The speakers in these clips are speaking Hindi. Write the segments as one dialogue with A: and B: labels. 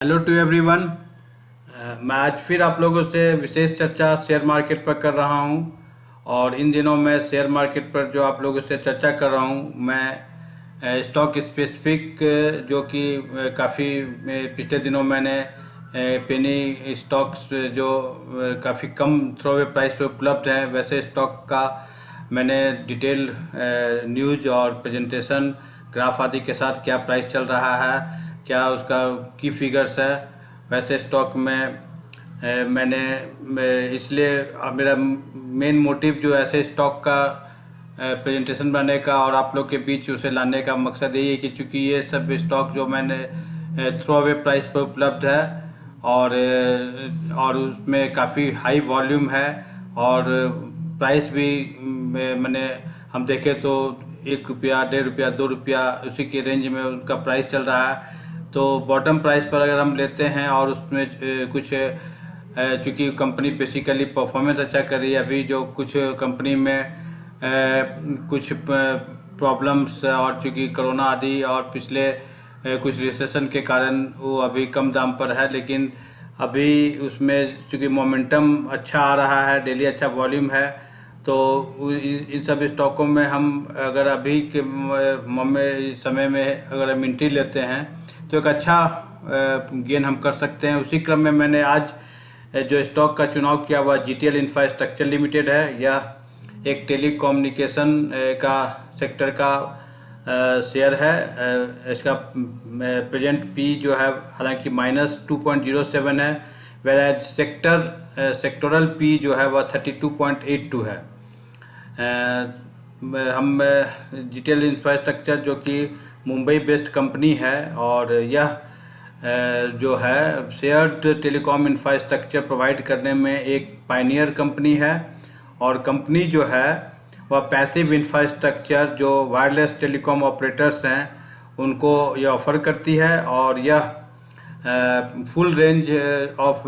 A: Hello to everyone. मैं आज फिर आप लोगों से विशेष चर्चा शेयर मार्केट पर कर रहा हूं। और इन दिनों मैं शेयर मार्केट पर जो आप लोगों से चर्चा कर रहा हूं, मैं स्टॉक स्पेसिफिक जो कि काफ़ी पिछले दिनों मैंने पेनी स्टॉक्स जो काफ़ी कम थ्रोवे प्राइस पर उपलब्ध हैं, वैसे स्टॉक का मैंने डिटेल न्यूज़ और प्रेजेंटेशन ग्राफ आदि के साथ क्या प्राइस चल रहा है, क्या उसका की फिगर्स है, वैसे स्टॉक में इसलिए मेरा मेन मोटिव जो ऐसे स्टॉक का प्रेजेंटेशन बनाने का और आप लोग के बीच उसे लाने का मकसद यही है कि चूँकि ये सब स्टॉक जो मैंने थ्रो अवे प्राइस पर उपलब्ध है और उसमें काफ़ी हाई वॉल्यूम है और प्राइस भी मैंने हम देखें तो 1 रुपया, 1.5 रुपया, 2 रुपया उसी के रेंज में उनका प्राइस चल रहा है। तो बॉटम प्राइस पर अगर हम लेते हैं और उसमें कुछ चूँकि कंपनी बेसिकली परफॉर्मेंस अच्छा कर रही है, अभी जो कुछ कंपनी में कुछ प्रॉब्लम्स और चूँकि कोरोना आदि और पिछले कुछ रिसेशन के कारण वो अभी कम दाम पर है, लेकिन अभी उसमें चूँकि मोमेंटम अच्छा आ रहा है, डेली अच्छा वॉल्यूम है, तो इन सब स्टॉकों में हम अगर अभी के समय में अगर हम एंट्री लेते हैं तो एक अच्छा गेन हम कर सकते हैं। उसी क्रम में मैंने आज जो स्टॉक का चुनाव किया हुआ GTL इंफ्रास्ट्रक्चर लिमिटेड है। यह एक टेलीकम्युनिकेशन का सेक्टर का शेयर है। इसका प्रेजेंट पी जो है हालांकि -2.07 है, वेराज सेक्टोरल पी जो है वह 32.82 है। हम GTL इंफ्रास्ट्रक्चर जो कि मुंबई बेस्ड कंपनी है और यह जो है शेयर्ड टेलीकॉम इंफ्रास्ट्रक्चर प्रोवाइड करने में एक पायनियर कंपनी है। और कंपनी जो है वह पैसिव इंफ्रास्ट्रक्चर जो वायरलेस टेलीकॉम ऑपरेटर्स हैं उनको यह ऑफ़र करती है और यह फुल रेंज ऑफ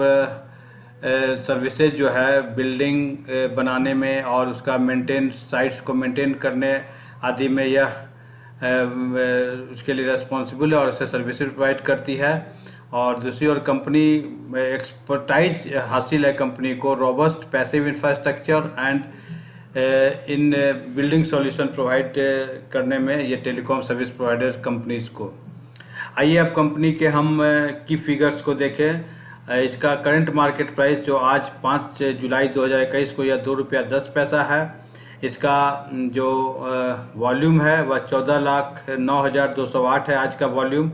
A: सर्विसेज जो है बिल्डिंग बनाने में और उसका साइट्स को मेंटेन करने आदि में यह उसके लिए रेस्पॉन्सिबल है और इसे सर्विसेज प्रोवाइड करती है। और दूसरी ओर कंपनी एक्सपर्टाइज हासिल है कंपनी को robust passive infrastructure and in building solution provide करने में ये टेलीकॉम सर्विस प्रोवाइडर कंपनीज को। आइए अब कंपनी के हम की फिगर्स को देखें। इसका करंट मार्केट प्राइस जो आज 5 जुलाई 2021 को यह 2 रुपया 10 पैसा है। इसका जो वॉल्यूम है वह 14,09,208 है आज का वॉल्यूम।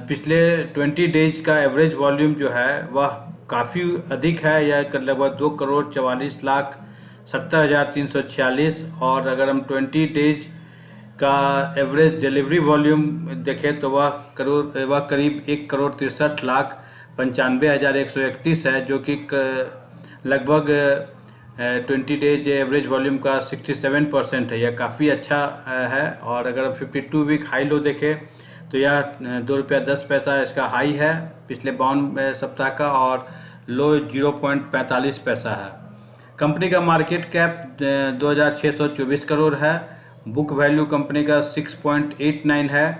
A: पिछले 20 डेज का एवरेज वॉल्यूम जो है वह काफ़ी अधिक है, यह लगभग 2,44,70,346। और अगर हम 20 डेज का एवरेज डिलीवरी वॉल्यूम देखें तो वह करीब 1,63,95,131 है, जो कि लगभग 20 डेज एवरेज वॉल्यूम का 67% है। यह काफ़ी अच्छा है। और अगर 52 वीक हाई लो देखें तो यह 2 रुपया 10 पैसा इसका हाई है पिछले 52 सप्ताह का और लो 0.45 पैसा है। कंपनी का मार्केट कैप 2,624 करोड़ है। बुक वैल्यू कंपनी का 6.89 है।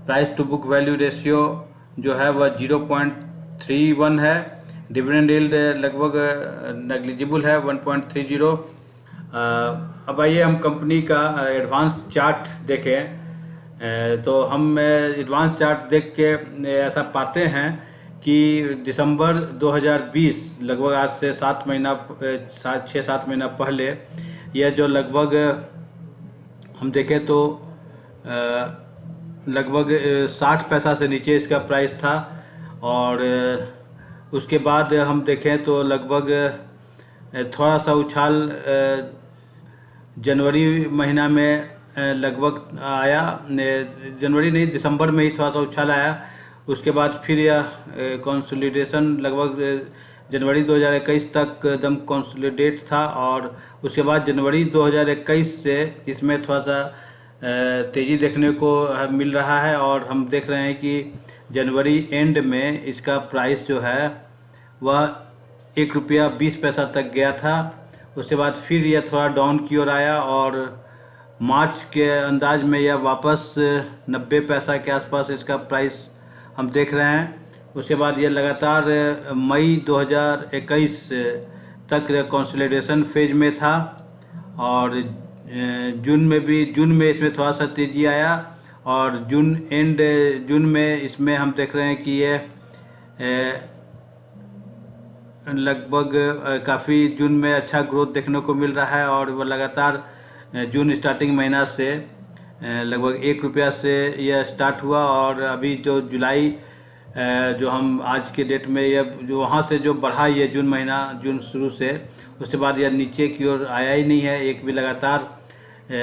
A: Price to book value ratio जो है वह 0.31 है। डिविडेंड यील्ड लगभग नेग्लिजिबल है 1.30। अब आइए हम कंपनी का एडवांस चार्ट देखें। तो हम एडवांस चार्ट देख के ऐसा पाते हैं कि दिसंबर 2020 लगभग आज से 6-7 महीना पहले यह जो लगभग हम देखें तो लगभग 60 पैसा से नीचे इसका प्राइस था। और उसके बाद हम देखें तो लगभग थोड़ा सा उछाल जनवरी महीना में लगभग आया, जनवरी नहीं दिसंबर में ही थोड़ा सा उछाल आया। उसके बाद फिर यह कंसोलिडेशन लगभग जनवरी 2021 तक एकदम कंसोलिडेट था और उसके बाद जनवरी 2021 से इसमें थोड़ा सा तेज़ी देखने को मिल रहा है। और हम देख रहे हैं कि जनवरी एंड में इसका प्राइस जो है वह 1 रुपया 20 पैसा तक गया था। उसके बाद फिर यह थोड़ा डाउन की ओर आया और मार्च के अंदाज में यह वापस 90 पैसा के आसपास इसका प्राइस हम देख रहे हैं। उसके बाद ये लगातार मई 2021 तक कंसोलिडेशन फेज में था, और जून में इसमें थोड़ा सा तेज़ी आया, और जून में इसमें हम देख रहे हैं कि ये लगभग काफ़ी जून में अच्छा ग्रोथ देखने को मिल रहा है, और वो लगातार जून स्टार्टिंग महीना से लगभग ₹1 से यह स्टार्ट हुआ, और अभी जो जुलाई जो हम आज के डेट में यह जो वहाँ से जो बढ़ा ये जून शुरू से, उसके बाद यह नीचे की ओर आया ही नहीं है, एक भी लगातार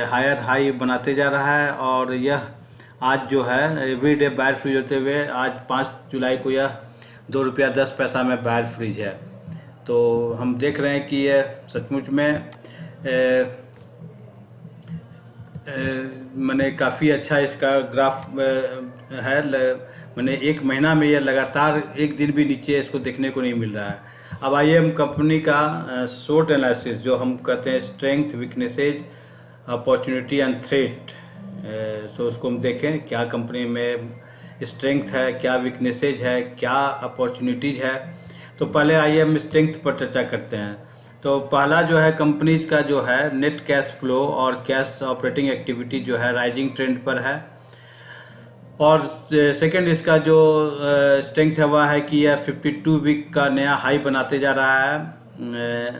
A: हायर हाई बनाते जा रहा है। और यह आज जो है एवरीडे बायर फ्रीज होते हुए आज 5 जुलाई को यह ₹2.10 में बायर फ्रीज है। तो हम देख रहे हैं कि यह सचमुच में मैंने काफ़ी अच्छा इसका ग्राफ है। मैंने एक महीना में यह लगातार एक दिन भी नीचे इसको देखने को नहीं मिल रहा है। अब आइए हम कंपनी का शॉर्ट एनालिसिस, जो हम कहते हैं strength, weaknesses, opportunity and threat, so उसको हम देखें क्या कंपनी में स्ट्रेंथ है, क्या वीकनेसेज है, क्या अपॉर्चुनिटीज़ है। तो पहले आइए हम स्ट्रेंथ पर चर्चा करते हैं। तो पहला जो है कंपनीज का जो है नेट कैश फ्लो और कैश ऑपरेटिंग एक्टिविटी जो है राइजिंग ट्रेंड पर है, और सेकंड इसका जो स्ट्रेंथ है वह है कि यह 52 वीक का नया हाई बनाते जा रहा है,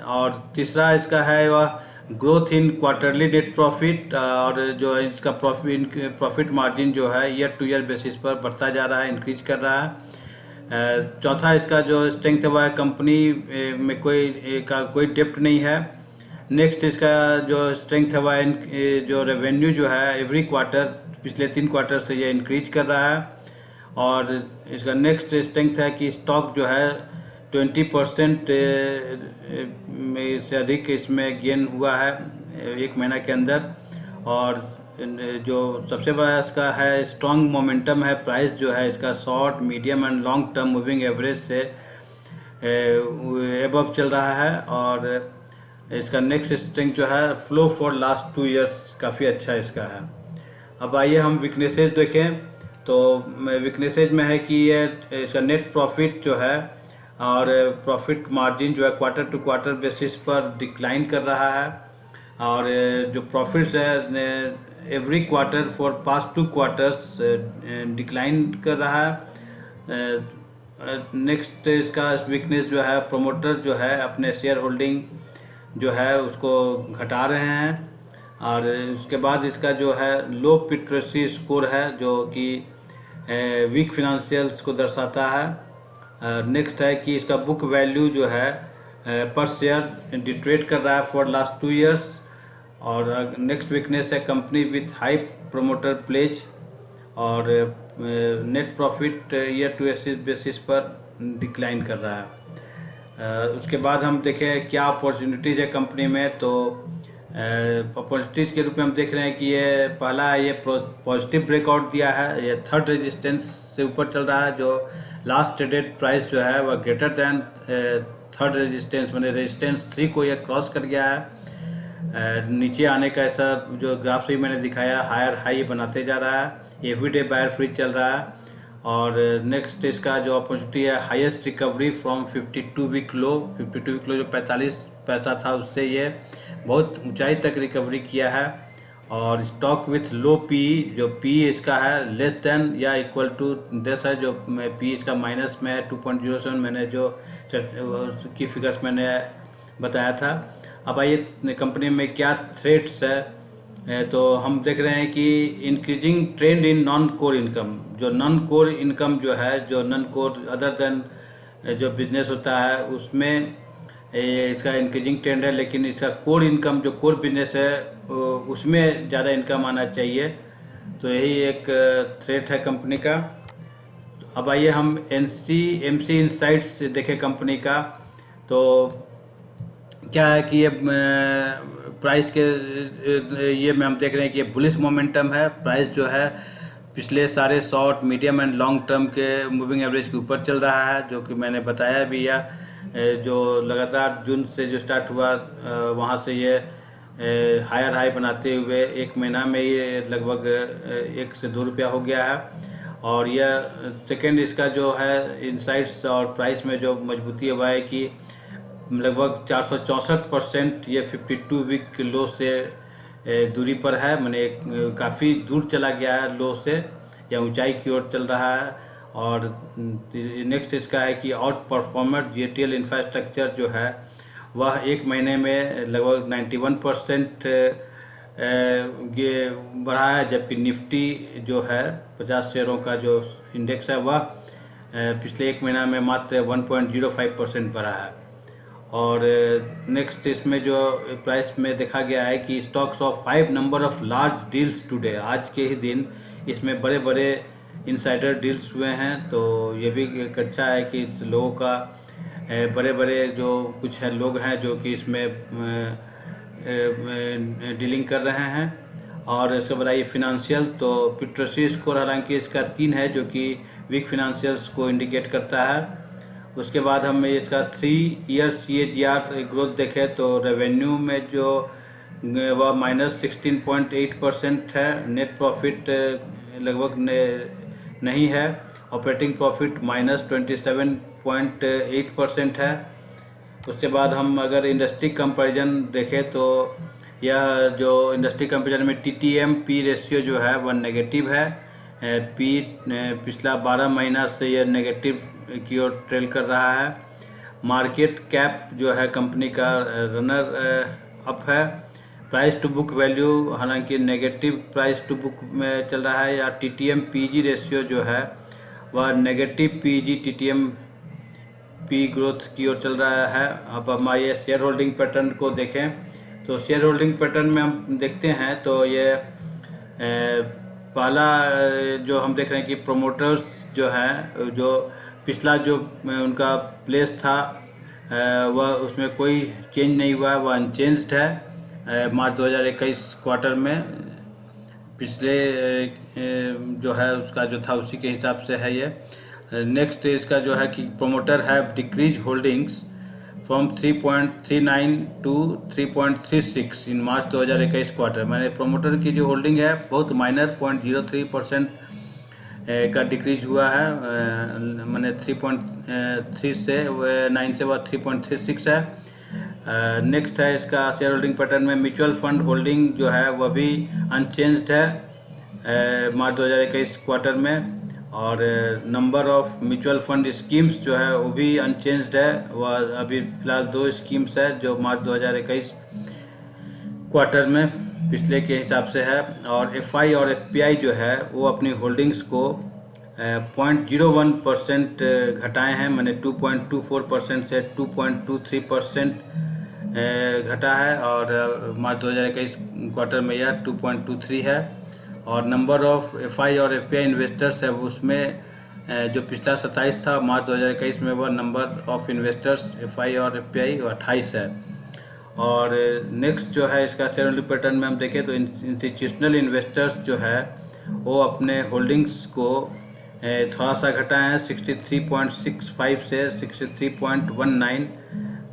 A: और तीसरा इसका है वह growth in quarterly net profit, और जो इसका प्रॉफिट मार्जिन जो है ईयर टू ईयर बेसिस पर बढ़ता जा रहा है, इंक्रीज कर रहा है। चौथा इसका जो स्ट्रेंथ है वह कंपनी में कोई डेप्ट नहीं है। नेक्स्ट इसका जो स्ट्रेंथ है वह जो रेवेन्यू जो है एवरी क्वार्टर पिछले 3 क्वार्टर से ये इंक्रीज कर रहा है, और इसका नेक्स्ट स्ट्रेंथ है कि स्टॉक जो है 20% से अधिक इसमें गेन हुआ है एक महीना के अंदर, और जो सबसे बड़ा इसका है स्ट्रॉन्ग मोमेंटम है, प्राइस जो है इसका short, medium and long term moving average से एबव चल रहा है। और इसका नेक्स्ट स्ट्रेंथ जो है फ्लो फॉर लास्ट 2 इयर्स काफ़ी अच्छा इसका है। अब आइए हम वीकनेसेज देखें। तो वीकनेसेज में है कि ये इसका नेट प्रॉफिट जो है और प्रॉफिट मार्जिन जो है क्वार्टर टू क्वार्टर बेसिस पर डिक्लाइन कर रहा है, और जो प्रॉफिट्स है every quarter for past 2 quarters decline कर रहा है। नेक्स्ट इसका वीकनेस जो है प्रोमोटर जो है अपने शेयर होल्डिंग जो है उसको घटा रहे हैं, और उसके बाद इसका जो है लो पिट्रेसी स्कोर है जो कि वीक फिनेंशियल्स को दर्शाता है। नेक्स्ट है कि इसका बुक वैल्यू जो है पर शेयर डिट्रेट कर रहा है फॉर लास्ट 2 इयर्स, और नेक्स्ट वीकनेस है company with high promoter pledge, और net profit year to basis पर डिक्लाइन कर रहा है। उसके बाद हम देखें क्या अपॉर्चुनिटीज़ है कंपनी में। तो अपॉर्चुनिटीज़ के रूप में हम देख रहे हैं कि ये पहला ये पॉजिटिव ब्रेकआउट दिया है, ये थर्ड रेजिस्टेंस से ऊपर चल रहा है, जो लास्ट ट्रेडेड प्राइस जो है वह ग्रेटर दैन थर्ड रेजिस्टेंस मैंने रेजिस्टेंस 3 को यह क्रॉस कर गया है। नीचे आने का ऐसा जो ग्राफ से मैंने दिखाया हायर हाई बनाते जा रहा है, एवरीडे बायर फ्री चल रहा है। और नेक्स्ट इसका जो अपॉर्चुनिटी है highest recovery from 52 week low जो 45 पैसा था उससे ये बहुत ऊंचाई तक रिकवरी किया है। और स्टॉक विथ लो पी, जो पी इसका है लेस देन या इक्वल टू 10 है, जो पी इसका माइनस में है 2.07, मैंने जो की फिगर्स मैंने बताया था। अब आइए कंपनी में क्या थ्रेट्स है। तो हम देख रहे हैं कि increasing trend in non core income, जो नॉन कोर इनकम जो है, जो नॉन कोर अदर देन जो बिजनेस होता है उसमें इसका इंक्रीजिंग ट्रेंड है, लेकिन इसका कोर इनकम जो कोर बिजनेस है उसमें ज़्यादा इनकम आना चाहिए। तो यही एक थ्रेट है कंपनी का। अब आइए हम एमसी इनसाइट्स देखें कंपनी का। तो क्या है कि ये प्राइस के ये में हम देख रहे हैं कि ये बुलिश मोमेंटम है, प्राइस जो है पिछले सारे short, medium and long term के मूविंग एवरेज के ऊपर चल रहा है, जो कि मैंने बताया भी है। जो लगातार जून से जो स्टार्ट हुआ वहाँ से ये हायर हाई बनाते हुए एक महीना में ये लगभग 1 से 2 रुपया हो गया है। और यह सेकेंड इसका जो है इनसाइट्स और प्राइस में जो मजबूती हुआ है कि लगभग 464% ये 52 वीक लो से दूरी पर है, मैंने काफ़ी दूर चला गया है लो से, या ऊंचाई की ओर चल रहा है। और नेक्स्ट इसका है कि आउट परफॉर्मर जीटीएल इंफ्रास्ट्रक्चर जो है वह एक महीने में लगभग 91% ये बढ़ा है, जबकि निफ्टी जो है 50 शेयरों का जो इंडेक्स है वह पिछले एक महीना में मात्र 1.05% बढ़ा है। और नेक्स्ट इसमें जो प्राइस में देखा गया है कि stocks of 5 number of large deals today, आज के ही दिन इसमें बड़े बड़े इनसाइडर डील्स हुए हैं। तो ये भी एक अच्छा है कि लोगों का बड़े बड़े जो कुछ है लोग हैं जो कि इसमें डीलिंग कर रहे हैं। और इसके बाद ये फिनेंशियल, तो पिट्रोसी स्कोर हालांकि इसका 3 है जो कि वीक फिनेंशियल्स को इंडिकेट करता है। उसके बाद हम इसका 3 ईयर CAGR ग्रोथ देखें तो रेवेन्यू में जो वह -16.8% है, नेट प्रॉफिट लगभग नहीं है, ऑपरेटिंग प्रॉफिट -27.8% है। उसके बाद हम अगर इंडस्ट्री कंपैरिजन देखें तो यह जो इंडस्ट्री कंपैरिजन में TTM P रेशियो जो है वह नेगेटिव है। पी पिछला 12 महीना से यह नेगेटिव की ओर ट्रेल कर रहा है। मार्केट कैप जो है कंपनी का रनर अप है। प्राइस टू बुक वैल्यू हालांकि नेगेटिव प्राइस टू बुक में चल रहा है, या TTM PG रेशियो जो है वह negative PG TTM P growth की ओर चल रहा है। अब हम आइए शेयर होल्डिंग पैटर्न को देखें तो शेयर होल्डिंग पैटर्न में हम देखते हैं तो ये पहला जो हम देख रहे हैं कि प्रोमोटर्स जो हैं, जो पिछला जो उनका प्लेस था वह उसमें कोई चेंज नहीं हुआ है, वह अनचेंज्ड है मार्च 2021 क्वार्टर में। पिछले जो है उसका जो था उसी के हिसाब से है ये। नेक्स्ट इसका जो है कि promoter have decrease holdings from 3.39 to 3.36 in March 2021 quarter. मैंने प्रोमोटर की जो होल्डिंग है बहुत माइनर 0.03% का डिक्रीज हुआ है, मैंने 3.3 से 9 से वह 3.36 है। नेक्स्ट है इसका शेयर होल्डिंग पैटर्न में म्यूचुअल फंड होल्डिंग जो है वह भी अनचेंज्ड है मार्च 2021 क्वार्टर में। और number of mutual fund schemes जो है वो भी अनचेंज्ड है, वह अभी फिलहाल 2 स्कीम्स है जो मार्च 2021 क्वार्टर में पिछले के हिसाब से है। और FI और FPI जो है वो अपनी होल्डिंग्स को 0.01% घटाए हैं, मैंने 2.24% से 2.23% घटा है। और मार्च 2021 क्वार्टर में यह 2.23 है। और नंबर ऑफ FI और FPI इन्वेस्टर्स है उसमें जो पिछला 27 था मार्च 2021 में, वह नंबर ऑफ इन्वेस्टर्स FI और FPI 28 है। और नेक्स्ट जो है इसका शेयर होल्डिंग पैटर्न में हम देखें तो इंस्टीट्यूशनल इन्वेस्टर्स जो है वो अपने होल्डिंग्स को थोड़ा सा घटाए हैं, 63.65 से 63.19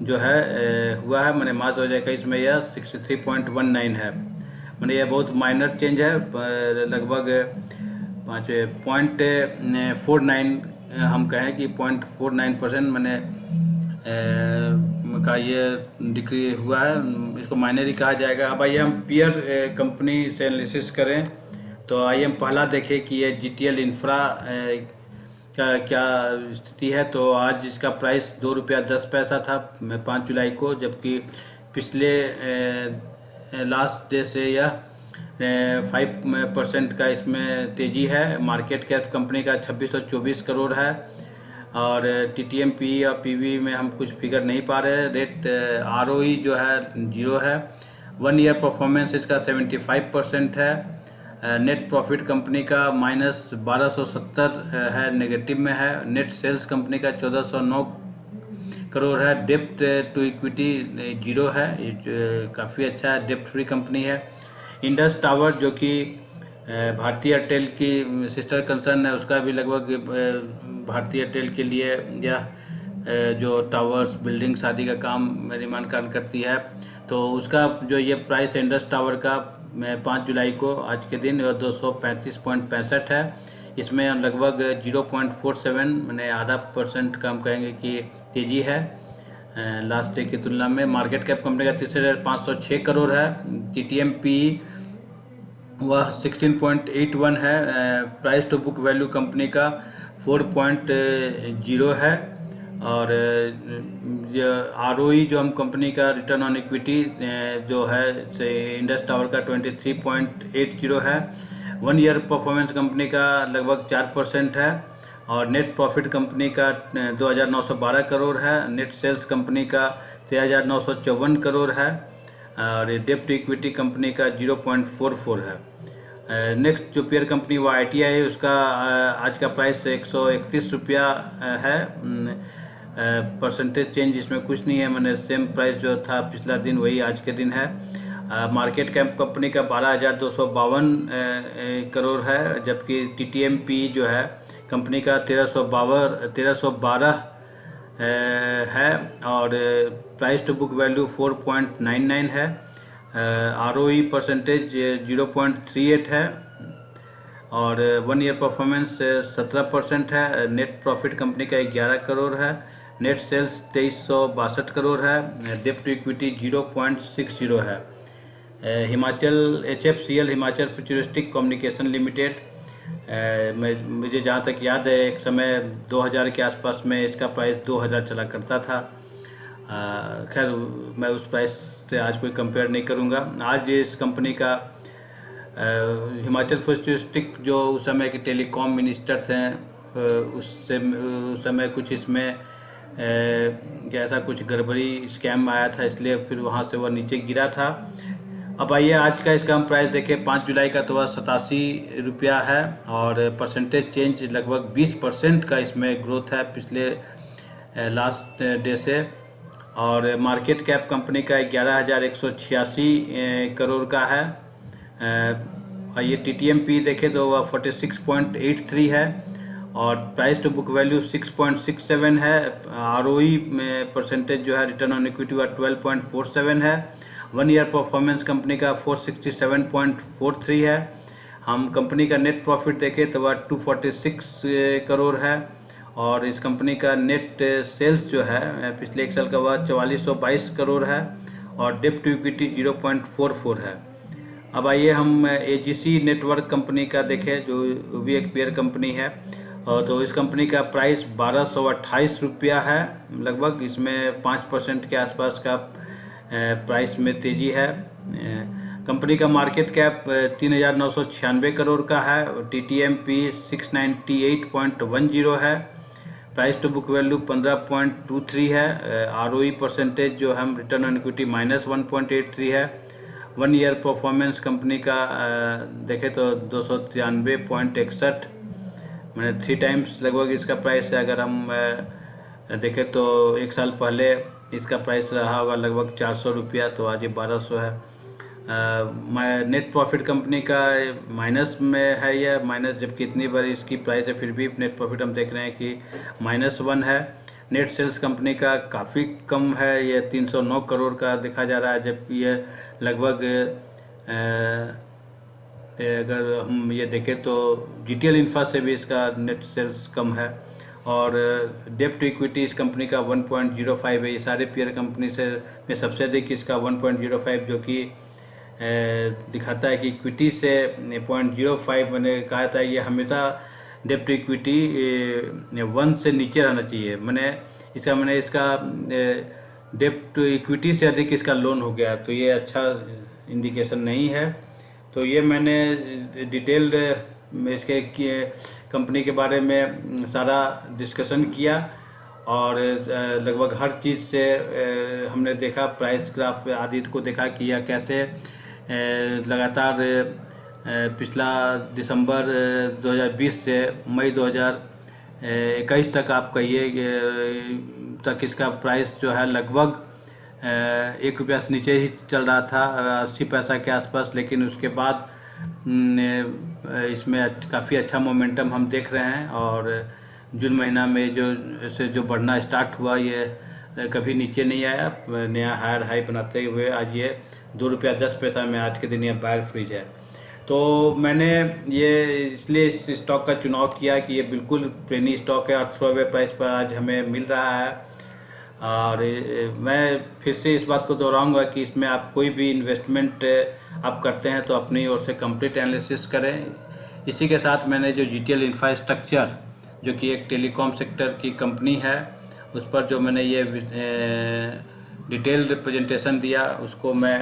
A: जो है हुआ है, मैंने मार्च 2021 में यह 63.19 है। मैंने यह बहुत माइनर चेंज है, लगभग 0.49 हम कहें कि 0.49% मैंने का ये डिक्री हुआ है, इसको माइनर ही कहा जाएगा। अब आइए हम पीयर कंपनी से एनालिसिस करें तो आइए हम पहला देखें कि ये GTL इंफ्रा का क्या स्थिति है। तो आज इसका प्राइस 2 रुपया 10 पैसा था 5 जुलाई को, जबकि पिछले लास्ट डे से यह 5% का इसमें तेज़ी है। मार्केट कैप कंपनी का 2624 करोड़ है। और TTM PE और PB में हम कुछ फिगर नहीं पा रहे। रेट ROE जो है 0 है। 1 ईयर परफॉर्मेंस इसका 75% है। नेट प्रॉफिट कंपनी का -1270 है, नेगेटिव में है। नेट सेल्स कंपनी का 1409 करोड़ है। डेप्ट टू इक्विटी 0 है, ये काफ़ी अच्छा है, डेप्ट फ्री कंपनी है। इंडस टावर जो कि भारतीय एयरटेल की सिस्टर कंसर्न है, उसका भी लगभग भारतीय एयरटेल के लिए यह जो टावर्स बिल्डिंग्स आदि का काम निर्माण कार्य करती है, तो उसका जो ये प्राइस है इंडस टावर का 5 जुलाई को आज के दिन 235.65 है। इसमें लगभग 0.47 मैंने आधा % का हम कहेंगे कि तेज़ी है लास्ट डे की तुलना में। मार्केट कैप कंपनी का 33,506 करोड़ है। TTMP वह 16.81 है। Price to book value company का 4.0 है। और ROE जो हम कंपनी का रिटर्न ऑन इक्विटी जो है से इंडस टावर का 23.80 है। 1 ईयर परफॉर्मेंस कंपनी का लगभग 4% है। और नेट प्रॉफिट कंपनी का 2,912 करोड़ है। नेट सेल्स कंपनी का 13,954 करोड़ है। और डेप्ट टू इक्विटी कंपनी का 0.44 है। नेक्स्ट जो पेयर कंपनी वो ITI है, उसका आज का प्राइस 131 रुपया है। % चेंज इसमें कुछ नहीं है, मैंने सेम प्राइस जो था पिछला दिन वही आज के दिन है। मार्केट कैप कंपनी का 12,252 करोड़ है। जबकि TTMP जो है कंपनी का 1312 है। और प्राइस टू बुक वैल्यू 4.99 है। ROE % 0.38 है। और 1 ईयर परफॉर्मेंस 17% है। नेट प्रॉफिट कंपनी का 11 करोड़ है। नेट सेल्स 2362 करोड़ है। डेप्ट टू इक्विटी 0.60 है। Himachal HFCL Himachal futuristic communication limited, मुझे जहाँ तक याद है एक समय 2000 के आसपास में इसका प्राइस 2000 चला करता था। खैर मैं उस प्राइस से आज कोई कंपेयर नहीं करूँगा। आज इस कंपनी का हिमाचल फ्यूचरिस्टिक जो उस समय के टेलीकॉम मिनिस्टर थे, उस समय कुछ इसमें ऐसा कुछ गड़बड़ी स्कैम आया था, इसलिए फिर वहाँ से वह नीचे गिरा था। अब आइए आज का इसका हम प्राइस देखें। 5 जुलाई का तो वह 87 रुपया है। और % चेंज लगभग 20% का इसमें ग्रोथ है पिछले लास्ट डे से। और मार्केट कैप कंपनी का 11,186 करोड़ का है। ये TTMP देखें तो वह 46.83 है। और प्राइस टू बुक वैल्यू 6.67 है। ROE में % जो है रिटर्न ऑन इक्विटी वह 12.47 है। 1 ईयर परफॉर्मेंस कंपनी का 467.43 है। हम कंपनी का नेट प्रॉफिट देखें तो वह 246 करोड़ है। और इस कंपनी का नेट सेल्स जो है पिछले एक साल का वह 4422 करोड़ है। और डेप्ट टू इक्विटी 0.44 है। अब आइए हम AGC नेटवर्क कंपनी का देखें, जो भी एक पेयर कंपनी है। और तो इस कंपनी का प्राइस 1228 रुपया है लगभग। इसमें 5% के आसपास का प्राइस में तेज़ी है। कंपनी का मार्केट कैप 3,996 करोड़ का है। TTMP 698.10 है। प्राइस टू बुक वैल्यू 15.23 है। ROE % जो हम रिटर्न ऑन इक्विटी -1.83 है। 1 ईयर परफॉर्मेंस कंपनी का देखें तो 293.61, मैंने 3 टाइम्स लगभग इसका प्राइस है। अगर हम देखें तो एक साल पहले इसका प्राइस रहा होगा लगभग 400 रुपया, तो आज ये 1200 है। नेट प्रॉफिट कंपनी का माइनस में है यह माइनस, जबकि इतनी बार इसकी प्राइस है फिर भी नेट प्रॉफिट हम देख रहे हैं कि -1 है। नेट सेल्स कंपनी का काफ़ी कम है, ये 309 करोड़ का देखा जा रहा है। जबकि ये लगभग अगर हम ये देखें तो GTL इंफ्रा से भी इसका नेट सेल्स कम है। और डेप्ट टू इक्विटी इस कंपनी का 1.05 है। ये सारे पेयर कंपनी से में सबसे अधिक इसका 1.05, जो कि दिखाता है कि इक्विटी से 0.05, मैंने कहा था ये हमेशा डेप्ट टू इक्विटी 1 से नीचे रहना चाहिए। मैंने इसका डेप्ट टू इक्विटी से अधिक इसका लोन हो गया, तो ये अच्छा इंडिकेशन नहीं है। तो ये मैंने डिटेल्ड इसके कंपनी के बारे में सारा डिस्कशन किया। और लगभग हर चीज़ से हमने देखा, प्राइस ग्राफ आदि को देखा कि यह कैसे लगातार पिछला दिसंबर 2020 से मई 2021 तक आप कहिए तक इसका प्राइस जो है लगभग 1 रुपया से नीचे ही चल रहा था, 80 पैसा के आसपास। लेकिन उसके बाद इसमें काफ़ी अच्छा मोमेंटम हम देख रहे हैं। और जून महीना में जो बढ़ना स्टार्ट हुआ, ये कभी नीचे नहीं आया, नया हायर हाई बनाते हुए आज ये 2 रुपया 10 पैसा में आज के दिन ये बायर फ्रीज है। तो मैंने ये इसलिए इस स्टॉक का चुनाव किया कि ये बिल्कुल पेनी स्टॉक है और थ्रोअवे प्राइस पर आज हमें मिल रहा है। और मैं फिर से इस बात को दोहराऊंगा कि इसमें आप कोई भी इन्वेस्टमेंट आप करते हैं तो अपनी ओर से कंप्लीट एनालिसिस करें। इसी के साथ मैंने जो जीटीएल इंफ्रास्ट्रक्चर जो कि एक टेलीकॉम सेक्टर की कंपनी है, उस पर जो मैंने ये डिटेल रिप्रेजेंटेशन दिया उसको मैं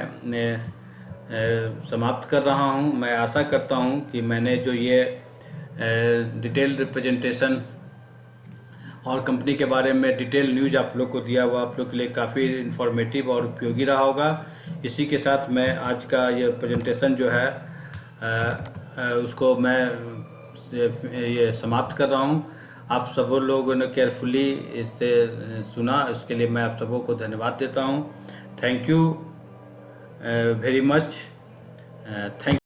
A: समाप्त कर रहा हूं। मैं आशा करता हूं कि मैंने जो ये डिटेल रिप्रेजेंटेशन और कंपनी के बारे में डिटेल न्यूज़ आप लोग को दिया हुआ आप लोग के लिए काफ़ी इन्फॉर्मेटिव और उपयोगी रहा होगा। इसी के साथ मैं आज का ये प्रेजेंटेशन जो है उसको मैं ये समाप्त कर रहा हूँ। आप सब लोगों ने केयरफुली इसे सुना, इसके लिए मैं आप सबों को धन्यवाद देता हूँ। Thank you very much. Thank